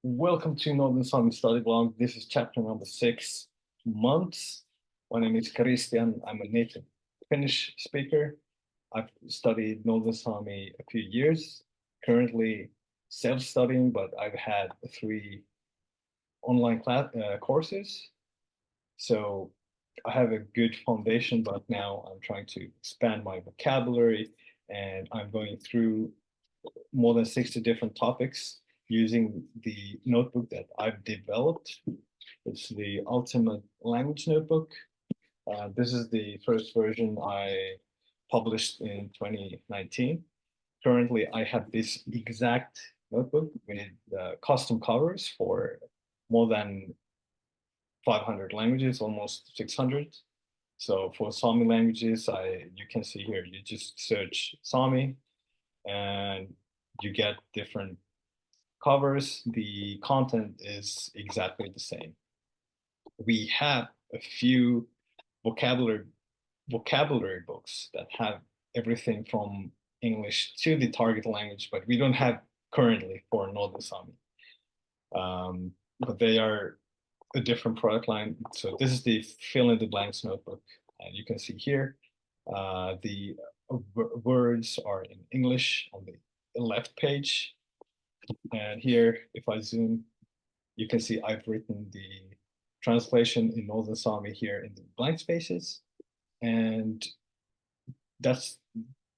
Welcome to Northern Sámi Study Blog. This is chapter number 6, months. My name is Christian. I'm a native Finnish speaker. I've studied Northern Sámi a few years, currently self-studying, but I've had 3 online courses. So I have a good foundation, but now I'm trying to expand my vocabulary, and I'm going through more than 60 different topics using the notebook that I've developed. It's the Ultimate Language Notebook. This is the first version I published in 2019. Currently, I have this exact notebook with custom covers for more than 500 languages, almost 600. So for Sami languages, you can see here, you just search Sami and you get different covers. The content is exactly the same. We have a few vocabulary books that have everything from English to the target language, but we don't have currently for Northern Sámi. But they are a different product line. So this is the fill in the blanks notebook. And you can see here, the words are in English on the left page. And here, if I zoom, you can see I've written the translation in Northern Sámi here in the blank spaces. And that's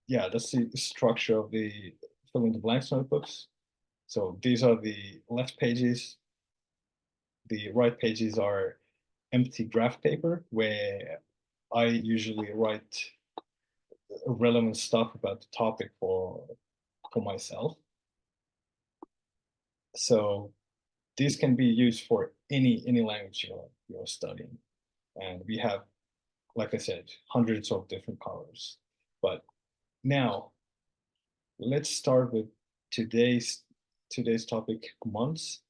the structure of the fill in the blanks notebooks. So these are the left pages. The right pages are empty graph paper where I usually write relevant stuff about the topic for myself. So these can be used for any language you're studying. And we have, like I said, hundreds of different colors. But now let's start with today's topic, months.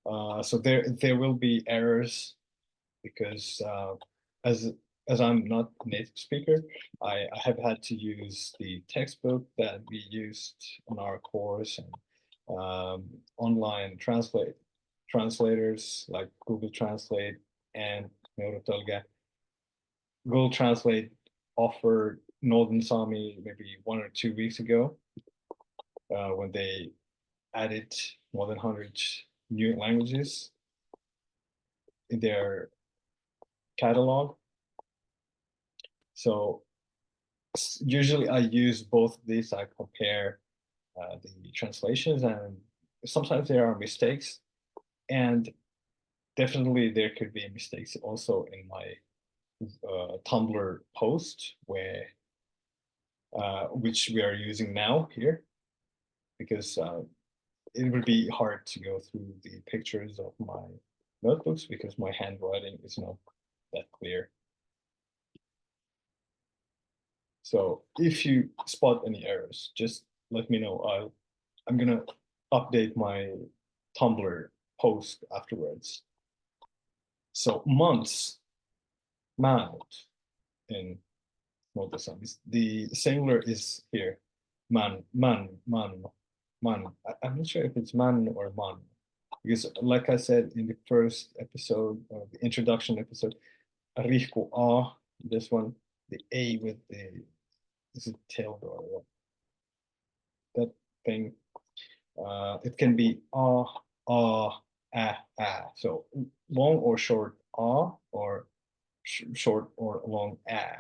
So there will be errors because as I'm not a native speaker, I have had to use the textbook that we used on our course and online translators like Google Translate and Neurotolga. Google Translate offered Northern Sámi maybe 1 or 2 weeks ago when they added more than 100 new languages in their catalog. So usually I use both of these. I compare the translations, and sometimes there are mistakes, and definitely there could be mistakes also in my Tumblr post where which we are using now here, because it would be hard to go through the pictures of my notebooks because my handwriting is not that clear. So if you spot any errors, just let me know. I'm gonna update my Tumblr post afterwards. So months, manot in Northern Sámi. The singular is here, man. I'm not sure if it's man or man, because like I said in the first episode, the introduction episode, Rihku A, this one, the A with the, is it tailed or what? That thing. It can be ah, ah, ah, ah. So long or short ah, or short or long ah.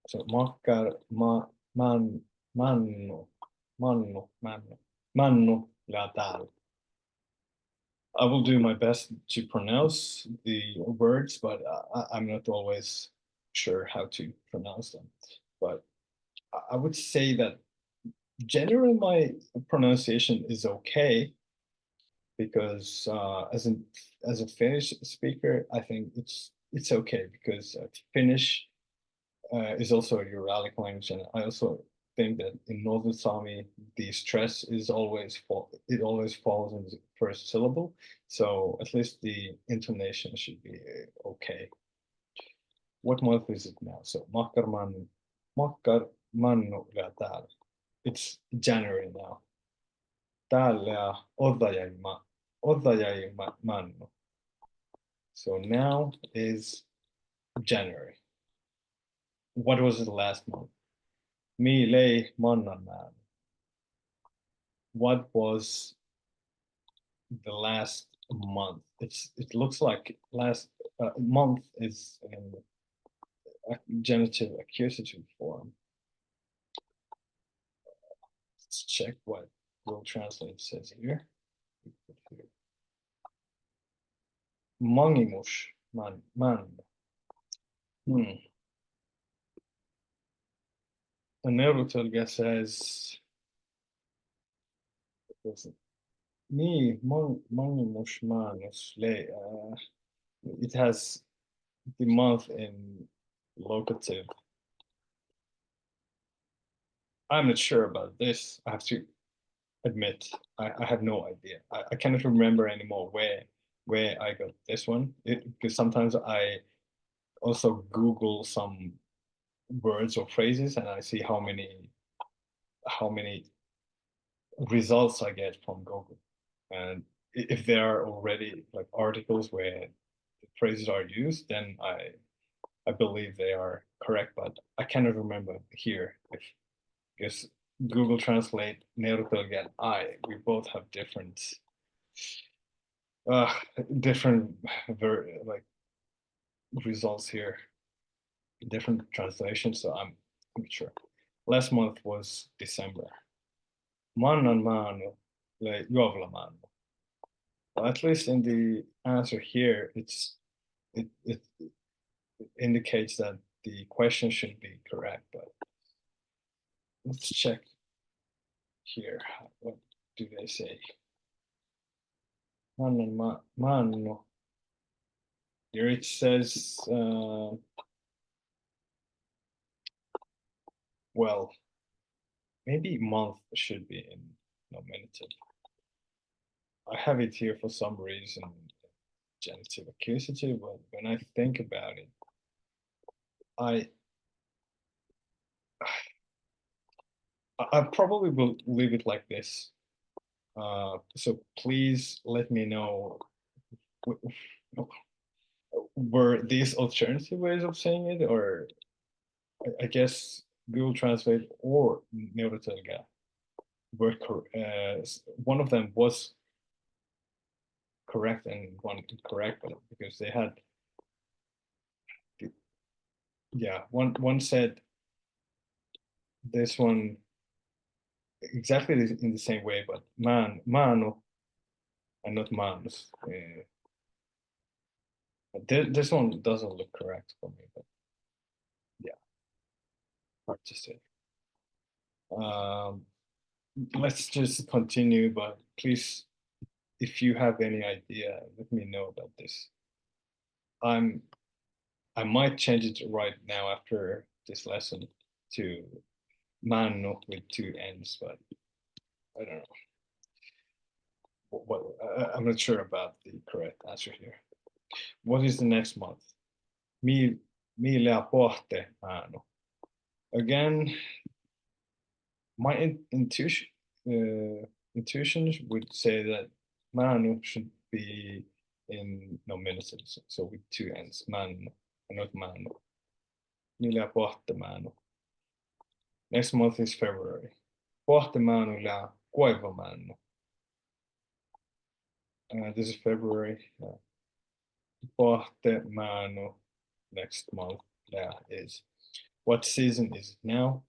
So makkar, mannu, mannu täällä. I will do my best to pronounce the words, but I'm not always sure how to pronounce them. But I would say that generally my pronunciation is okay, because as a Finnish speaker, I think it's okay, because Finnish is also a Uralic language, and I also think that in Northern Sámi the stress is always falls in the first syllable, so at least the intonation should be okay. What month is it now? So makkar mannu täällä. It's January now. täällä odajai mannu. So now is January. What was it last month? Mi lei mannan. What was the last month? It looks like last month is in genitive accusative form. Let's check what Google Translate says here. Mangimush man. The Neurotolga says me mangimush manus le. It has the month in locative. I'm not sure about this. I have to admit, I have no idea. I cannot remember anymore where I got this one, because sometimes I also Google some words or phrases and I see how many results I get from Google. And if there are already like articles where the phrases are used, then I believe they are correct, but I cannot remember here if because Google Translate, Neurotolga and we both have different like results here, different translations. So I'm not sure. Last month was December. Mannan manu le juovla manu. Well, at least in the answer here, it indicates that the question should be correct, but let's check here. What do they say? Mannan manu. Here it says, well, maybe month should be in nominative. I have it here for some reason, genitive accusative, but when I think about it, I probably will leave it like this. So please let me know, were these alternative ways of saying it, or I guess Google Translate or Neurotolga were one of them was correct and one incorrect, but because they had one said this one exactly in the same way, but mano and not manus. This one doesn't look correct for me, but yeah, hard to say. Let's just continue, but please, if you have any idea, let me know about this. I might change it right now after this lesson to mano with two N's, but I don't know. I'm not sure about the correct answer here. What is the next month? Millä pohte mano. Again, my intuitions would say that mano should be in nominative, so with two N's, man and not mano. Millä pohte mano. Next month is February. Pohte mano la koiva mano. This is February. Pohte mano. Next month is. What season is it now?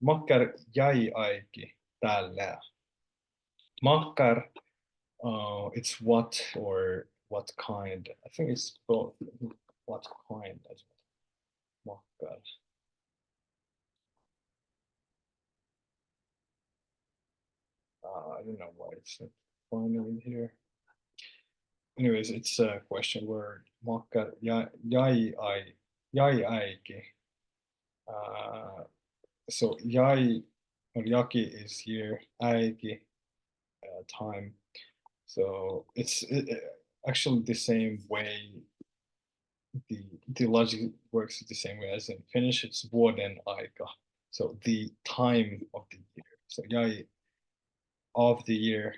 Makkar jäi aiki täällä. Makkar, it's what or what kind. I think it's both. What kind as well. Makkar. I don't know why it's not finding it here. Anyways, it's a question word. Makkar jäi aiki. So yai or yaki is here, aiki, time. So it's actually the same way. The logic works the same way as in Finnish. It's vuoden aika. So the time of the year. So yai of the year,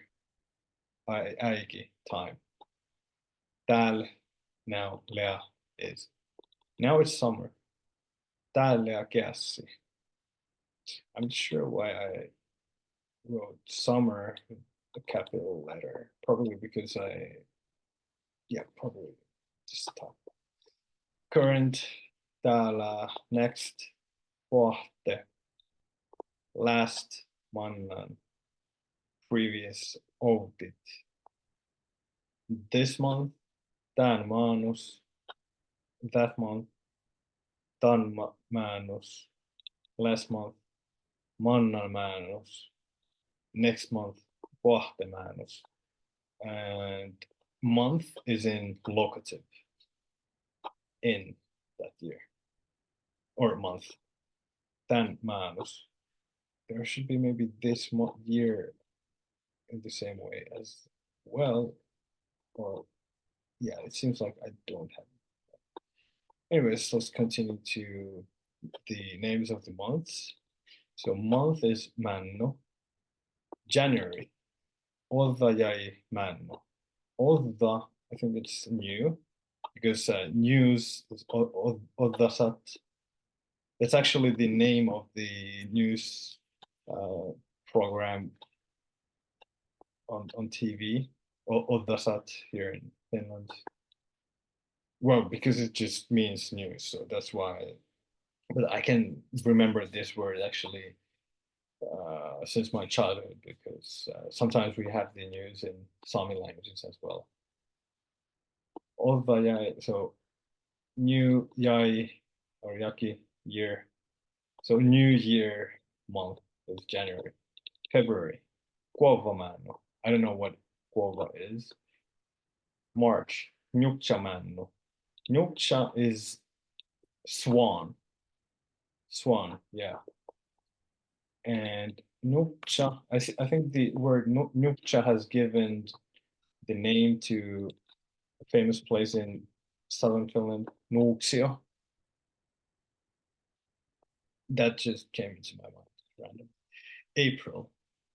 aiki, time. Tal, now, lea is. Now it's summer. Tal lea kessi. I'm not sure why I wrote summer with a capital letter. Probably because probably just stop. Current, täällä, next, kohte, last, mannan, previous, outit. This month, tän maanus, that month, tan maanus, last month, mannan maanus, next month, kohte maanus. And month is in locative, in that year, or month. Tän maanus. There should be maybe this year in the same way as well, or yeah, it seems like I don't have. Anyways, let's continue to the names of the months. So month is manno. January, Odda jäi manno. Odda, I think it's new, because news is Oddasat. That's actually the name of the news program on TV, Oddasat here in Finland. Well, because it just means news, so that's why. But I can remember this word actually since my childhood, because sometimes we have the news in Sami languages as well. Odda jäi, so new yai or yaki, year. So New Year month is January. February, Kuovamanno. I don't know what Kuova is. March, Nyukchamanno. Nyukcha is swan. Swan, yeah. And Nyukcha, I think the word Nyukcha has given the name to a famous place in southern Finland, Nuuksio. That just came into my mind, random. April,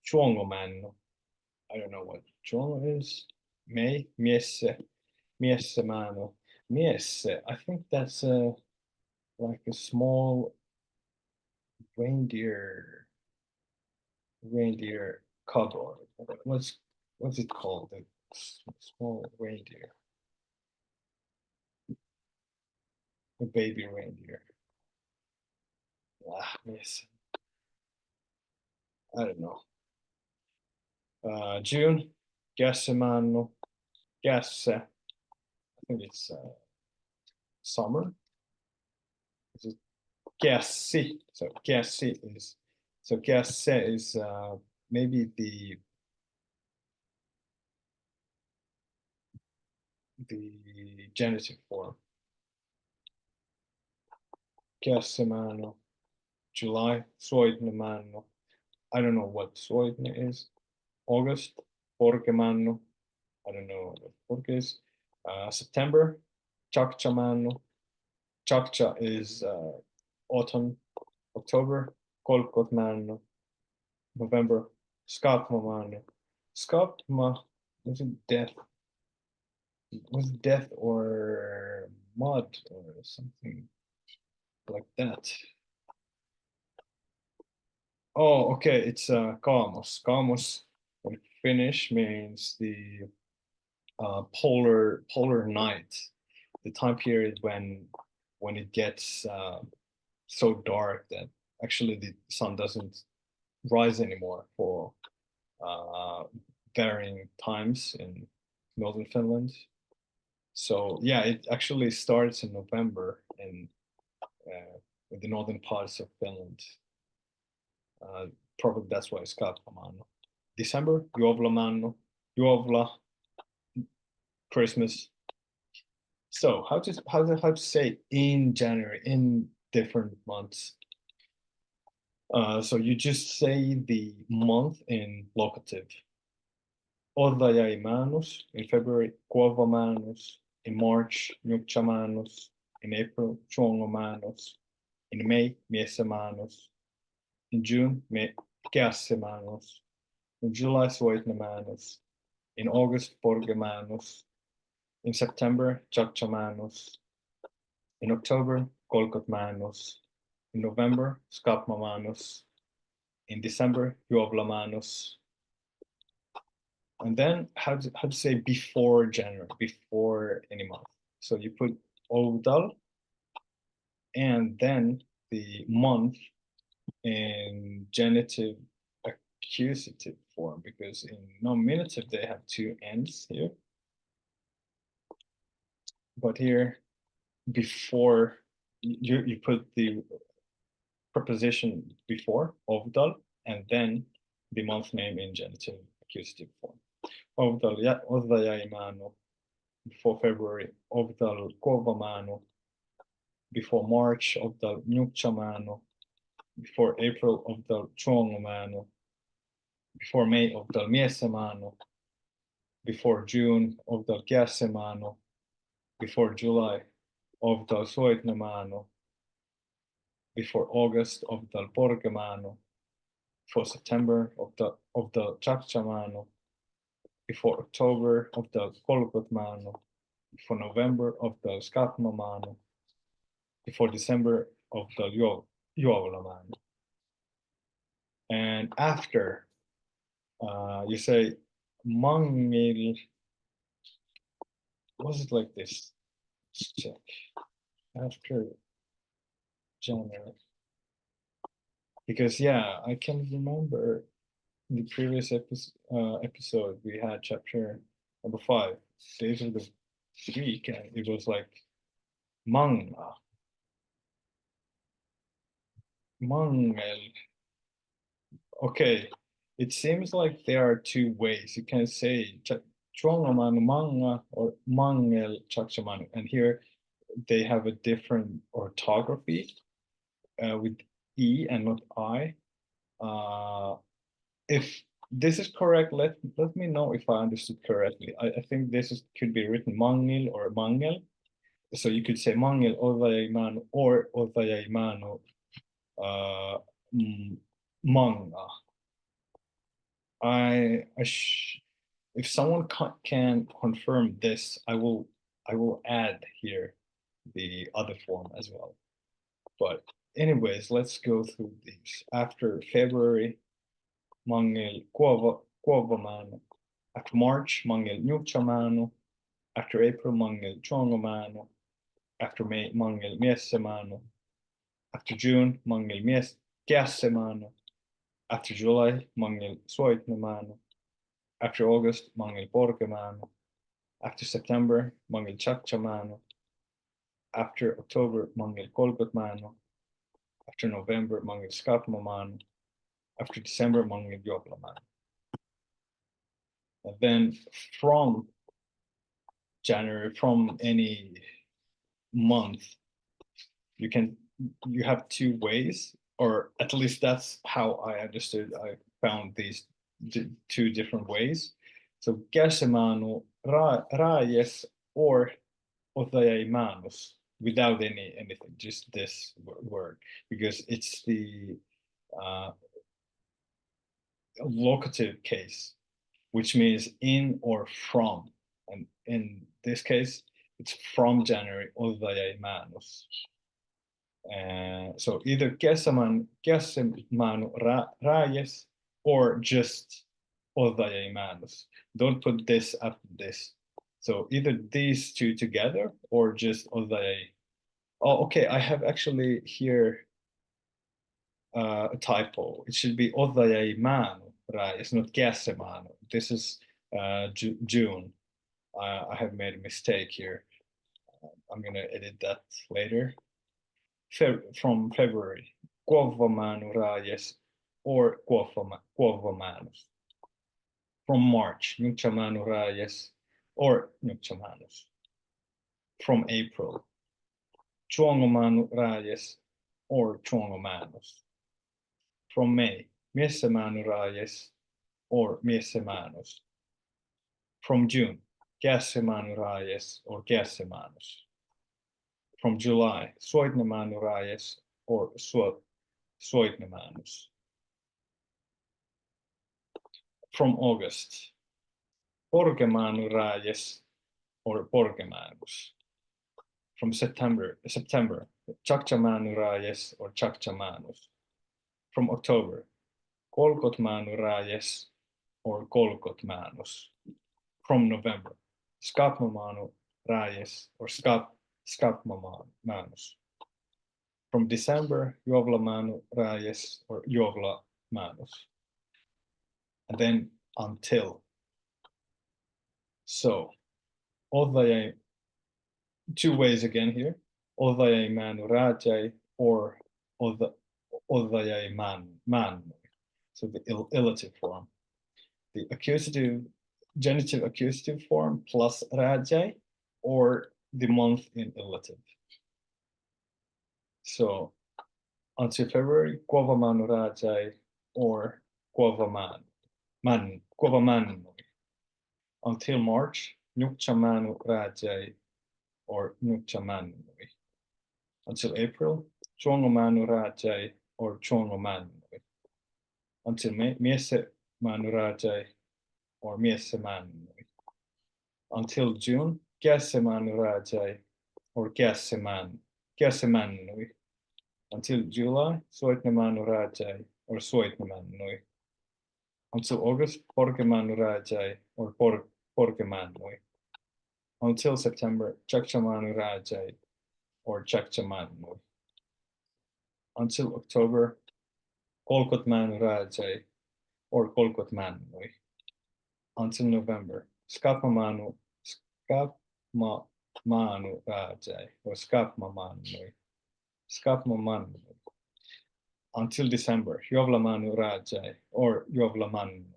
Chuongomanno. I don't know what Chuongo is. May, Miesse, Miessemano. Miesse, I think that's like a small reindeer cub, or what's it called? The small reindeer. A baby reindeer. Yes. I don't know. June, Gassemano, Gasse. I think it's summer. Is it Gassi? So Gassi is, so Gasse is maybe the genitive form. Gassemano, July, Soidnemano. I don't know what Soidne is. August, Porgemano. I don't know what Porge is. September, Chakchamano. Chakcha is autumn. October, Kolkotmano. November, Skatmamano. Skatma, was it death? Was it death or mud or something like that? Oh, okay, it's Kaamos. Kaamos in Finnish means the polar night, the time period when it gets so dark that actually the sun doesn't rise anymore for varying times in northern Finland. So yeah, it actually starts in November in the northern parts of Finland. Probably that's why it's called Skaapamano. December, Juovlamanno, Juovla, Christmas. So how to say in January in different months? So you just say the month in locative. Odda jäi Manus in February, Kuova Manus in March, Nyukcha Manus in April, Chuongo Manus in May, Miesse Manus in June, Keasse Manus in July, Soitne Manus In August, Porgemanus. In September, Chakchamanus. In October, Kolkotmanus. In November, Skapmamanus. In December, Juovlamanus. And then how to say before January, before any month. So you put Ovdal and then the month in genitive accusative form, because in nominative they have two N's here. But here, before, you put the preposition before, Ovdal, and then the month name in genitive accusative form. Ovdal Oddajaimano, before February, Ovdal Kovamano, before March, Ovdal Nyukchamano, before April, Ovdal Chongomano, before May, Ovdal Miesemano, before June, Ovdal Kiasemano, before July, Ovdal Soitnemano, before August, Ovdal Porgemano, before September, Ovdal Chakchamano, before October, Ovdal Kolkotmano, before November, Ovdal Skatmamano, before December, Ovdal Juolamano. And after, you say Mangil, was it like this? Let's check. After January. Because yeah, I can remember in the previous episode we had chapter number 5, days of the week, and it was like Manga. Mangel. Okay, it seems like there are two ways. You can say Chongamanu Manga or Mangel Chakchamanu, and here they have a different orthography with E and not I. If this is correct, let me know if I understood correctly. I think this could be written Mangil or Mangel. So you could say Mangil Odayaimanu or Odayaimanu Manga. If someone can confirm this, I will add here the other form as well. But anyways, let's go through these. After February, Mangel Kuovamanu. After March, Mangel Nyukchamanu. After April, Mangel Chongomanu. After May, Mangel Miesemanu. After June, Mangel Kiasemanu. After July, Mangel Soitnemanu. After August, Mangel Porgemanu. After September, Mangel Chakchamanu. After October, Mangel Kolkotmanu. After November, Mangel Skatmamanu. After December, Mangel Juoplamanu. And then from January, from any month, you have two ways, or at least that's how I understood. I found these two different ways. So Gersemanu Rayes or Othayaimanus, without anything, just this word, because it's the locative case, which means in or from. And in this case, it's from January, Othayaimanus. So either Gersemanu Rayes or just Othayaimanus. Don't put this after this. So either these two together or just Othayai. Oh, okay, I have actually here a typo. It should be Othayaimanus Rayes, not Gersemanu. This is June. I have made a mistake here. I'm gonna edit that later. From February, Kuovamanu Rayes or Kuovamanus. From March, Nyukchamanu Rayes or Nyukchamanus. From April, Chuongomanu Rayes or Chuongomanus. From May, Miesemanu Rayes or Miesemanus. From June, Gersemanu Rayes or Gersemanus. From July, Soitnemanu Rayes or Soitnemanus. From August, Porgemanurajes or Porgemanus. From September, Chakchamanurajes or Chakchamanus. From October, Kolkotmanurajes or Kolkotmanus. From November, Skapmamanurajes or Skapmamanus. From December, Jovlamanurajes or Jovlamanus. And then until. So, two ways again here. Manurajai or man. So the illative form. The accusative, genitive accusative form plus rajai, or the month in illative. So until February, Manurajai or Quavaman. Until March, Nyukchamanurajai or Nyukchamanui. Until April, Chongomanurajai or Chongomanui. Until May, Miese Manurajai or Miese Manui. Until June, Gyase Manurajai or Gyase Manui. Until July, Soitne Manurajai or Soitne Manui. Until August, Porge Manurajai or Porge Manui. Until September, Chakchamanurajai or Chakchamanui. Until October, Kolkotmanurajai or Kolkotmanui. Until November, Skapmamanurajai or Skapmamanui. Until December, Jovlamanurajai or Jovlamanui.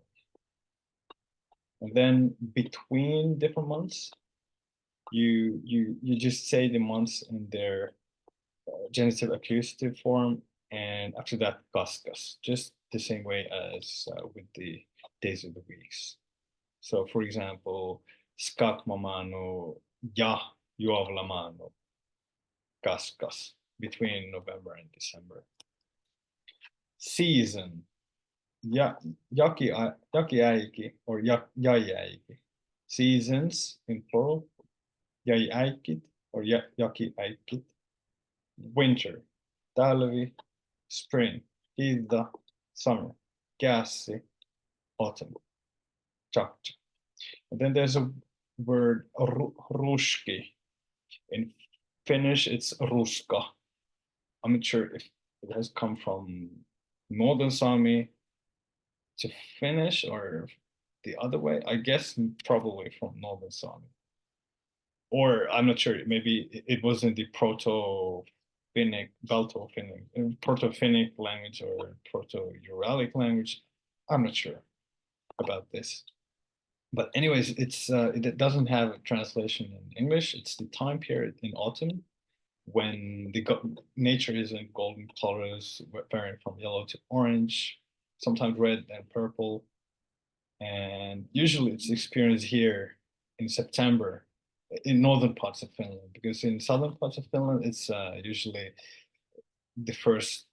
And then between different months, you just say the months in their genitive accusative form, and after that, kaskas, just the same way as with the days of the weeks. So, for example, skakmamano ja juovlamano kaskas, between November and December. Season, jakiaiki or jajaiki. Seasons in plural, jajaikit or jakiaikit. Winter, talvi, spring, hida, summer, kässi, autumn, chakcha. And then there's a word ruski. In Finnish, it's ruska. I'm not sure if it has come from Northern Sámi to Finnish or the other way. I guess probably from Northern Sámi. Or I'm not sure, maybe it was in the Proto-Finnic, Proto-Finnic language or Proto-Uralic language. I'm not sure about this. But anyways, it doesn't have a translation in English. It's the time period in autumn when the nature is in golden colors, varying from yellow to orange, sometimes red and purple. And usually it's experienced here in September in northern parts of Finland, because in southern parts of Finland, it's usually the first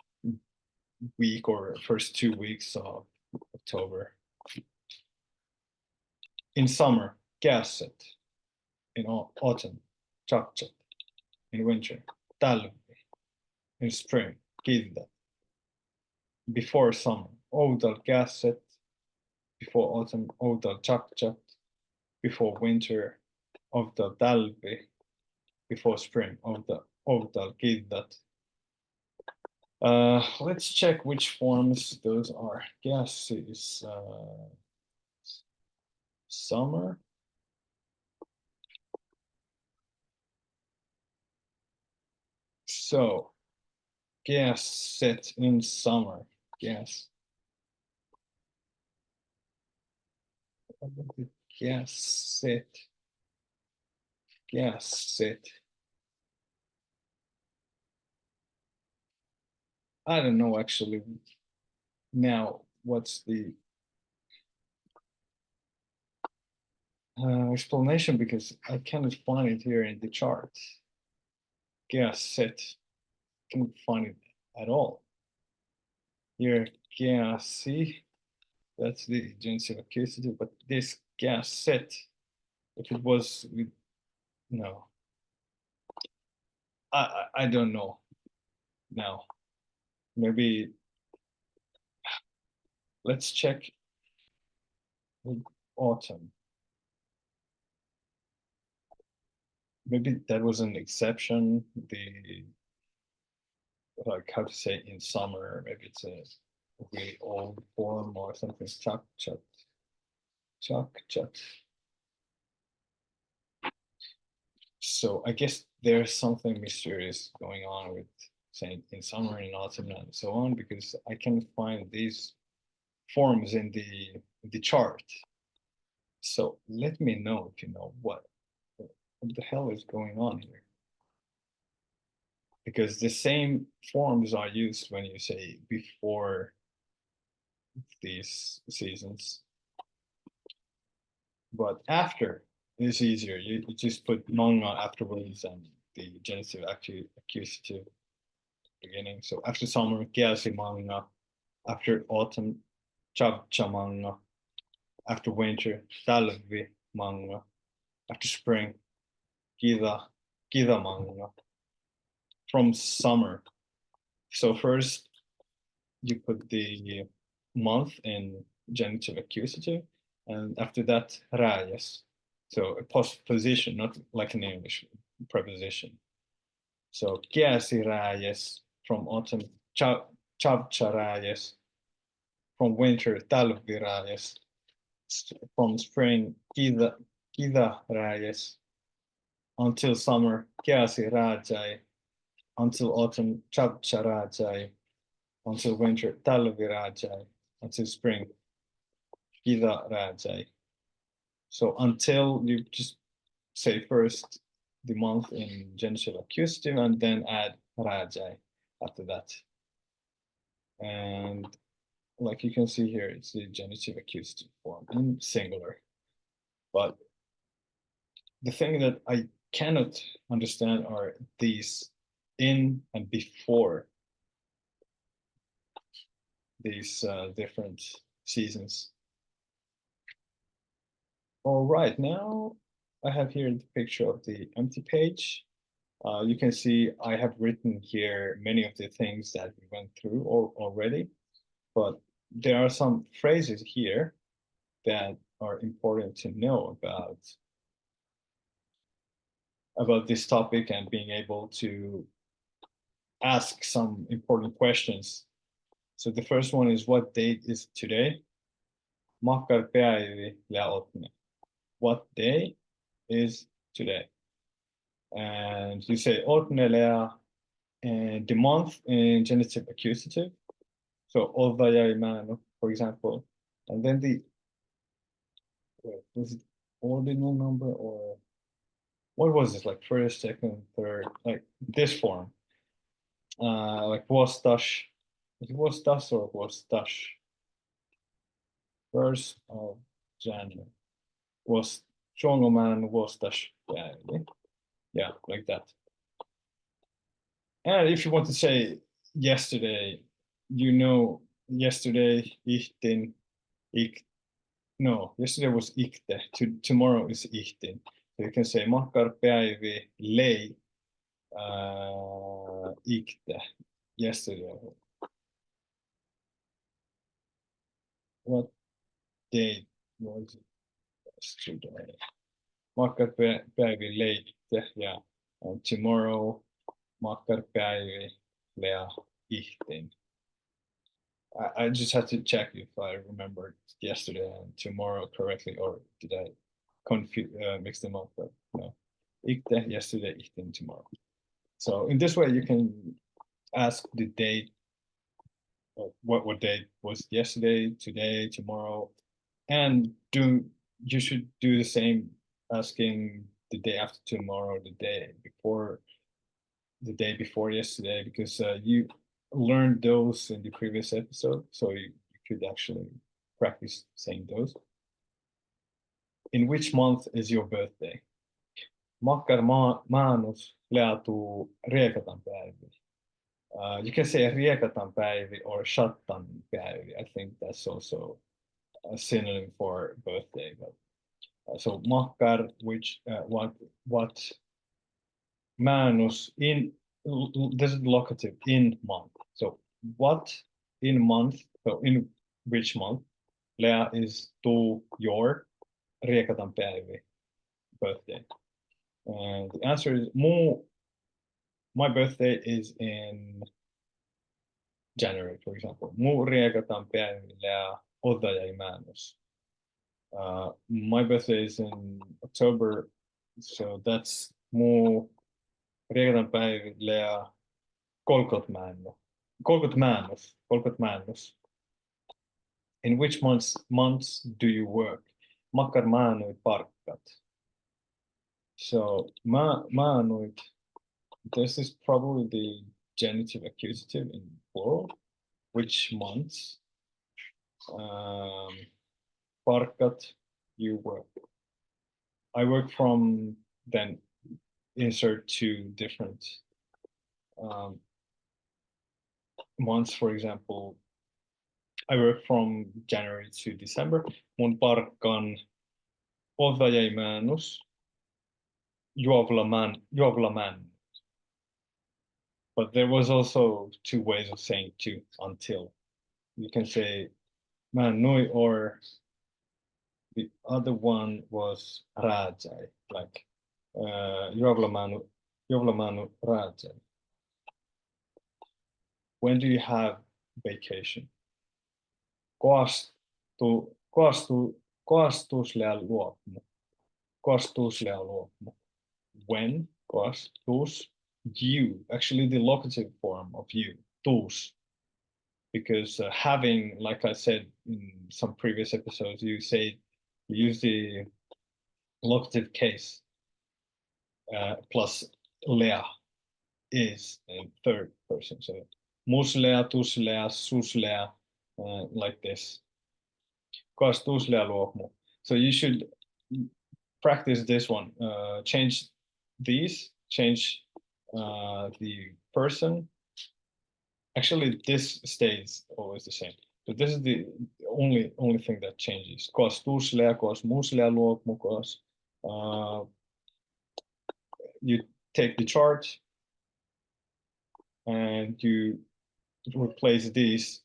week or first 2 weeks of October. In summer, käset. In autumn, chakchat. In winter, talvi. In spring, kidda. Before summer, oudal käset. Before autumn, oudal chakchat. Before winter, oudal talvi. Before spring, oudal kiddat. Let's check which forms those are. Gas is summer. So gas set in summer. Gas. Gas set. Gas set. I don't know actually now what's the explanation, because I cannot find it here in the chart. Gas set. Can't find it at all. Here, gassy. That's the genitive accusative, but this gas set, if it was with, no, I don't know now. Maybe let's check with autumn. Maybe that was an exception. The, like, how to say in summer, maybe it's a really old form or something. Chuck, chuck, chuck, chuck. So I guess there's something mysterious going on with saying in summer and autumn and so on, because I can find these forms in the chart. So let me know if you know what the hell is going on here. Because the same forms are used when you say before these seasons, but after is easier. You just put manga afterwards and the genitive accusative beginning. So after summer, kiasi manga. After autumn, chabcha manga. After winter, talvi manga. After spring, kida manga. From summer. So first you put the month in genitive accusative, and after that, rajas. So a postposition, not like an English preposition. So kiasi rajas from autumn, chavcha rajas from winter, talvi rajas from spring, kida rajas until summer, kiasi rajai until autumn, chavcha rajai until winter, talvi rajai until spring, kida rajai. So until you just say first the month in genitive accusative and then add rajai after that. And like you can see here, it's the genitive accusative form in singular. But the thing that I cannot understand are these in and before these different seasons. All right, now I have here the picture of the empty page. You can see I have written here many of the things that we went through already, but there are some phrases here that are important to know about this topic and being able to ask some important questions. So the first one is, what date is today? What day is today? And you say and the month in genitive accusative. So Olvayaiman, for example. And then was it ordinal number, or what was this, like first, second, third, like this form? Like vuostash. Is it vuostash or vuostash? 1st of January. Was Chongoman vuostash. Yeah, like that. And if you want to say yesterday, yesterday, ihtin, no, yesterday was ikte, tomorrow is ihtin. So you can say makkarpäivi lei ikte, yesterday. What date was it yesterday? Makkarpäivi leikte, yeah. And tomorrow, makkarpäivi lea ihtin. I just have to check if I remembered yesterday and tomorrow correctly, or did I mix them up? But no, ikte yesterday, ikten tomorrow. So in this way, you can ask the date, what date was yesterday, today, tomorrow, and you should do the same, asking the day after tomorrow, the day before yesterday, because you learned those in the previous episode, so you could actually practice saying those. In which month is your birthday? Makkar maanus leatuu riekatan päivi. You can say riekatan päivi or shattan päivi. I think that's also a synonym for birthday. But so makkar, which what manus in this is locative in month. So what in month? So in which month? Lea is to your Riekatan päivi birthday. And the answer is my birthday is in January, for example. Mu Riekatan päivi Lea Odajai Manus. My birthday is in October, so that's mu Riekatan päivi Lea Kolkot Manus. In which months do you work? Makkar maanuit parkkat. So maanuit, this is probably the genitive accusative in plural. Which months? Parkkat, you work. I work from then insert two different months, for example. I work from January to December. Mun parkkan Odajaimäänus juovlaman. But there was also two ways of saying to until. You can say manui, or the other one was rajai, like juovlamanu rajai. When do you have vacation? Koastusleal luopmu. When koastus, you, actually the locative form of you, tus. Because having, like I said in some previous episodes, you use the locative case plus lea is in third person. So muslea, tuslea, suslea, like this. Koastuslea luopmu. So you should practice this one. Change the person. Actually, this stays always the same. So this is the only thing that changes. Koastuslea, koasmuslea luopmu, you take the chart and you replace these.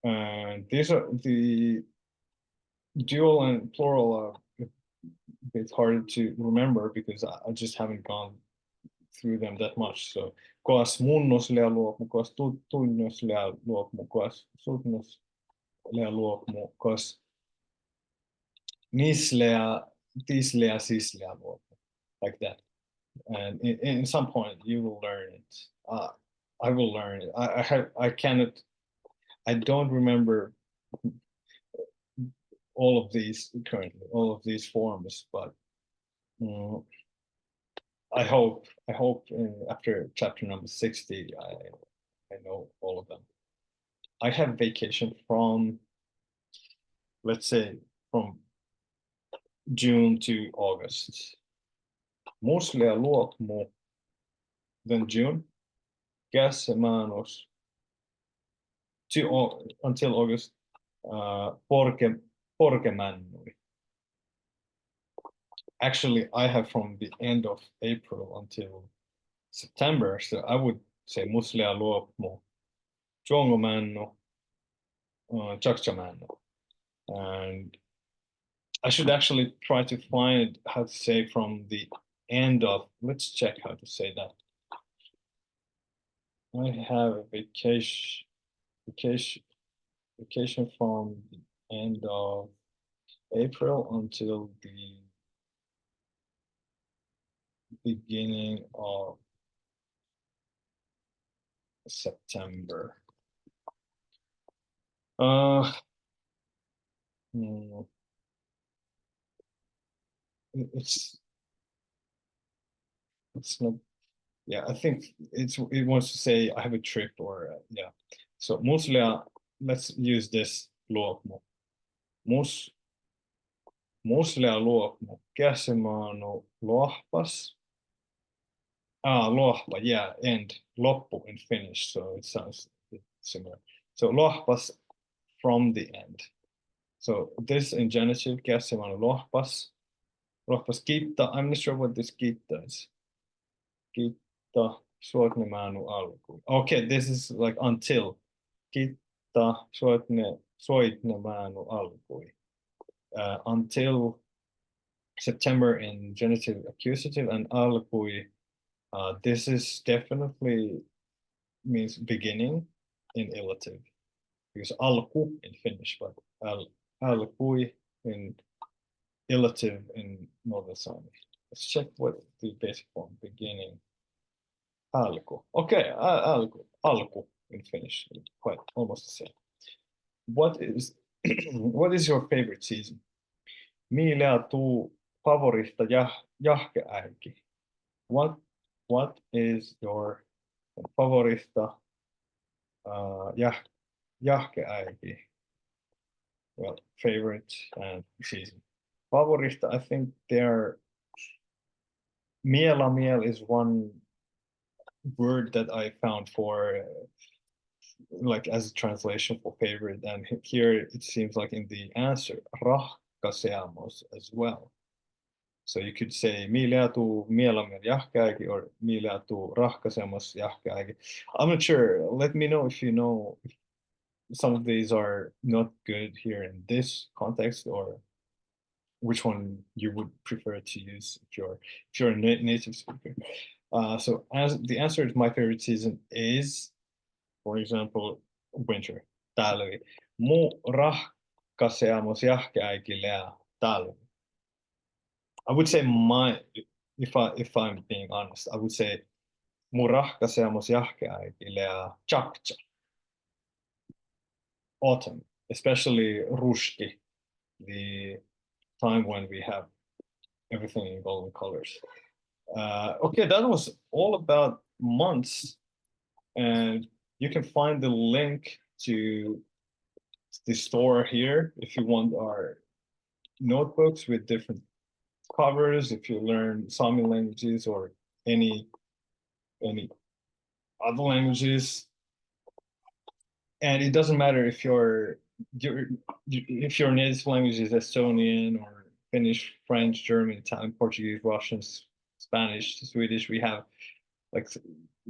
And these are the dual and plural are a bit harder to remember because I just haven't gone through them that much. So koas munnoslea luopmu, koas tunnoslea luopmu, koas sutnoslea luopmu, koas nislea, tislea, sislea luopmu, like that. And in some point you will learn it. I will learn it. I don't remember all of these currently, all of these forms, but I hope after chapter number 60, I know all of them. I have vacation from, let's say, from June to August. Muslea luopmu, then June, käsemanos, until August, porkemannui. Actually, I have from the end of April until September, so I would say muslea luopmu, juongomannu, chakchamannu. And I should actually try to find how to say from the end of, let's check how to say that. I have a vacation from the end of April until the beginning of September. It's not, yeah, I think it wants to say I have a trip, or yeah. So muslea, let's use this luopmu. Muslea luopmu, käsimaanu lohpas. Lohpa, yeah, and loppu in Finnish, so it sounds similar. So lohpas, from the end. So this in genitive, käsimään lohpas. Lohpas kiitta. I'm not sure what this kiitta is. Kiitta suotnemäänu alku. Okay, this is like until. Kiitta soitnemäänu alkui. Until September in genitive accusative, and alkui. This is definitely means beginning in illative, because alku in Finnish, but alkui in illative in Northern Sámi. Let's check what the basic form, beginning. Alku. Okay, alku in Finnish, quite almost the same. What is what is your favorite season? Milea tuu favorista jahkeäiki? What is your favorista jahkeäiki? Well, favorite and season. Favorista, I think they're miel is one word that I found for like as a translation for favorite, and here it seems like in the answer rahkaseamos as well. So you could say mieleatu mielammin jahkäigi or mieleatu rahkaseamos jahkäigi. I'm not sure. Let me know if you know if some of these are not good here in this context, or which one you would prefer to use if you're a native speaker. So as the answer to my favorite season is, for example, winter, talvi. Mu rahkaseamos jahkäigilea talvi. I would say if I'm being honest, I would say mu rahkaseamos jahkäigilea chakcha. Autumn, especially rushki, the time when we have everything in golden colors. Okay, that was all about months, and you can find the link to the store here if you want our notebooks with different covers, if you learn Sami languages or any other languages. And it doesn't matter if your native language is Estonian or Finnish, French, German, Italian, Portuguese, Russian, Spanish, Swedish. We have, like,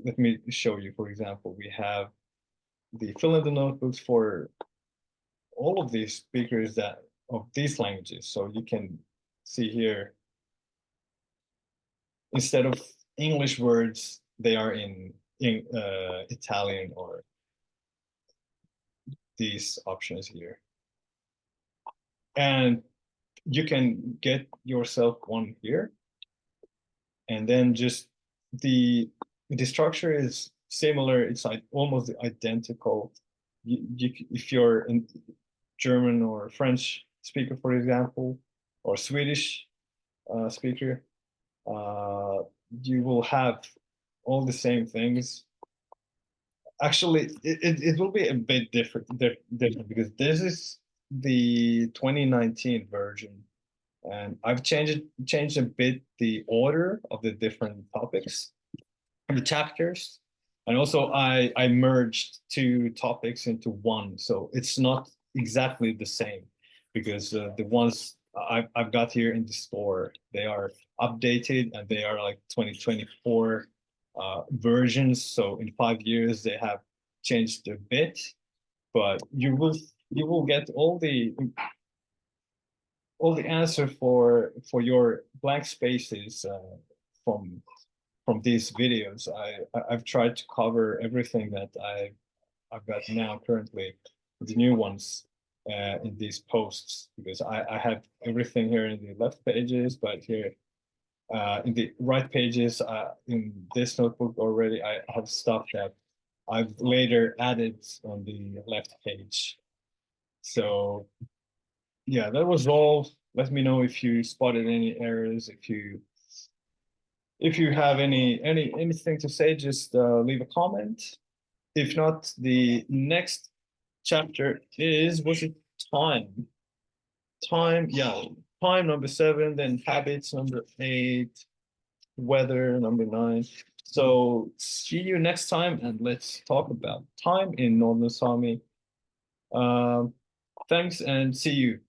let me show you, for example, we have the fill in the notebooks for all of these speakers of these languages. So you can see here, instead of English words, they are in Italian, or these options here. And you can get yourself one here, and then just the structure is similar. It's like almost identical. If you're a German or French speaker, for example, or Swedish speaker, you will have all the same things. Actually, it will be a bit different because this is the 2019 version, and I've changed a bit the order of the different topics and the chapters, and also I merged two topics into one, so it's not exactly the same, because the ones I've got here in the store, they are updated and they are like 2024 versions. So in 5 years they have changed a bit, but you will get all the answer for your blank spaces from these videos. I've tried to cover everything that I've got now currently, the new ones in these posts, because I have everything here in the left pages, but here in the right pages in this notebook already I have stuff that I've later added on the left page. So yeah, that was all. Let me know if you spotted any errors. If you have anything to say, just leave a comment. If not, the next chapter was it time? Yeah, time number 7, then habits number 8, weather number 9. So see you next time, and let's talk about time in Northern Sámi. Thanks, and see you.